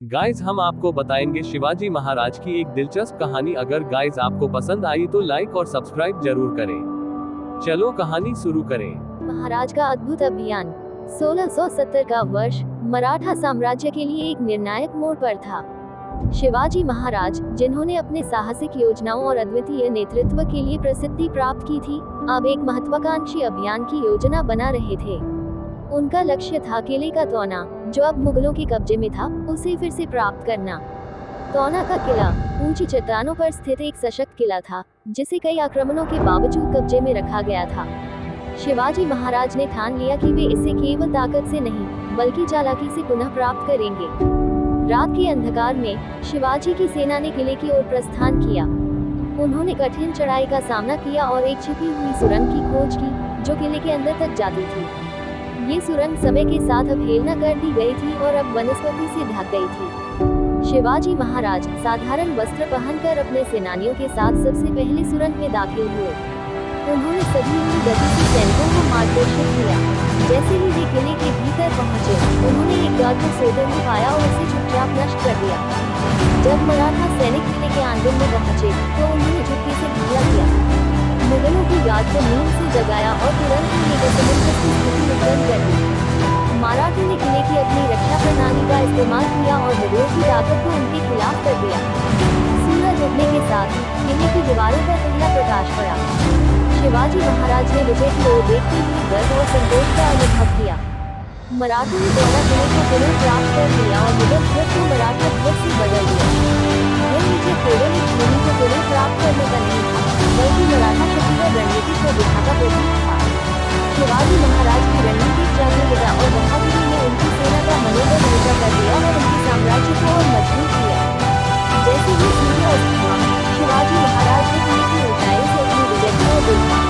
Guys हम आपको बताएंगे शिवाजी महाराज की एक दिलचस्प कहानी। अगर गाइस आपको पसंद आई तो लाइक और सब्सक्राइब जरूर करें। चलो कहानी शुरू करें। महाराज का अद्भुत अभियान। 1670 का वर्ष मराठा साम्राज्य के लिए एक निर्णायक मोड़ पर था। शिवाजी महाराज, जिन्होंने अपने साहसिक योजनाओं और अद्वितीय नेतृत्व के लिए प्रसिद्धि प्राप्त की थी, अब एक महत्वाकांक्षी अभियान की योजना बना रहे थे। उनका लक्ष्य था किले का तौना, जो अब मुगलों के कब्जे में था, उसे फिर से प्राप्त करना। तौना का किला ऊंची चट्टानों पर स्थित एक सशक्त किला था, जिसे कई आक्रमणों के बावजूद कब्जे में रखा गया था। शिवाजी महाराज ने ठान लिया कि वे इसे केवल ताकत से नहीं, बल्कि चालाकी से पुनः प्राप्त करेंगे। रात के अंधकार में शिवाजी की सेना ने किले की ओर प्रस्थान किया। उन्होंने कठिन चढ़ाई का सामना किया और एक छिपी हुई सुरंग की खोज की, जो किले के अंदर तक जाती थी। ये सुरंग समय के साथ अवहेलना कर दी गई थी और अब वनस्पति से ढक गई थी। शिवाजी महाराज साधारण वस्त्र पहनकर अपने सेनानियों के साथ सबसे पहले सुरंग में दाखिल हुए। उन्होंने सभी हुई गति से सैनिकों को मार्गदर्शित किया। जैसे ही वे किले के भीतर पहुंचे, उन्होंने एक गार्ड को सोते हुए पाया और उसे चुपचाप नष्ट कर दिया। जब मराठा सैनिक किले के आंगन में पहुंचे, तो उन्होंने चुपके से हमला किया। मुगलों की गार्ड को नींद से जगाया और तुरंत ही लेकर समुद्र की स्थिति में बंद कर दी। मराठे ने किले की अपनी रक्षा प्रणाली का इस्तेमाल किया और मुगलों की ताकत को उनके खिलाफ कर दिया। सूरज उगने के साथ किले की दीवारों पर पहला प्रकाश पड़ा। शिवाजी महाराज ने विजय की ओर देखते हुए गर्व और संतोष का अनुभव किया। मराठों ने तौना किले को पुनः प्राप्त कर लिया और मुगल ध्वज को मराठा ध्वज से बदल दिया। यह विजय केवल एक भूमि को पुनः प्राप्त करने का नहीं था, बल्कि मराठा शक्ति और रणनीति को दिखाता प्रतीक था। शिवाजी महाराज की रणनीतिक चातुर्यता और बहादुरी ने उनकी सेना का मनोबल ऊंचा कर दिया और उनके साम्राज्य को और मजबूत किया। जैसे ही सूर्य अस्त हुआ, शिवाजी महाराज ने किले की ऊंचाई से अपनी विजय को देखा।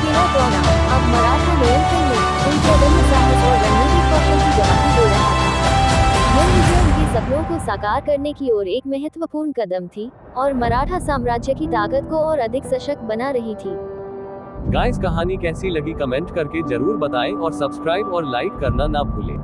किला तौना अब मराठा नियंत्रण में उनके अदम्य साहस और रणनीतिक कौशल की गवाही दे रहा था। यह विजय उनके सपनों को साकार करने की ओर एक महत्वपूर्ण कदम थी और मराठा साम्राज्य की ताकत को और अधिक सशक्त बना रही थी। गाइस कहानी कैसी लगी कमेंट करके जरूर बताएं और सब्सक्राइब और लाइक करना ना भूलें।